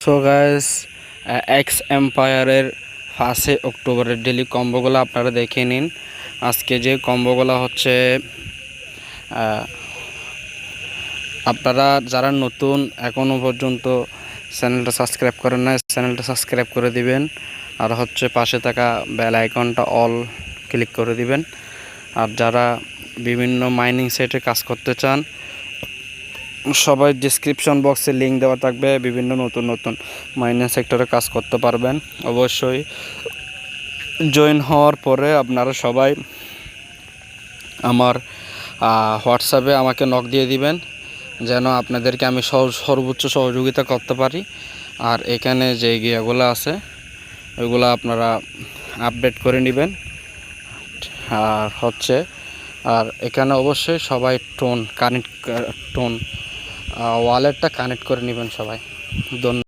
So guys, x এম্পায়ারের 5 অক্টোবরের daily কম্বোগুলো আপনারা দেখে নিন। আজকে যে কম্বোগুলো হচ্ছে, আপনারা যারা নতুন এখনও পর্যন্ত চ্যানেলটা সাবস্ক্রাইব করেন না, চ্যানেলটা সাবস্ক্রাইব করে দিবেন। আর হচ্ছে পাশে থাকা বেল আইকনটা অল ক্লিক করে দিবেন। আর যারা বিভিন্ন মাইনিং সাইটে কাজ করতে চান, সবাই ডিসক্রিপশন বক্সে লিঙ্ক দেওয়া থাকবে। বিভিন্ন নতুন নতুন মাইনিং সেক্টরে কাজ করতে পারবেন। অবশ্যই জয়েন হওয়ার পরে আপনারা সবাই আমার হোয়াটসঅ্যাপে আমাকে নক দিয়ে দিবেন, যেন আপনাদেরকে আমি সর্বোচ্চ সহযোগিতা করতে পারি। আর এখানে যে গিয়াগুলো আছে ওইগুলো আপনারা আপডেট করে নেবেন। আর এখানে অবশ্যই সবাই টোন ওয়ালেটটা কানেক্ট করে নেবেন সবাই। ধন্যবাদ।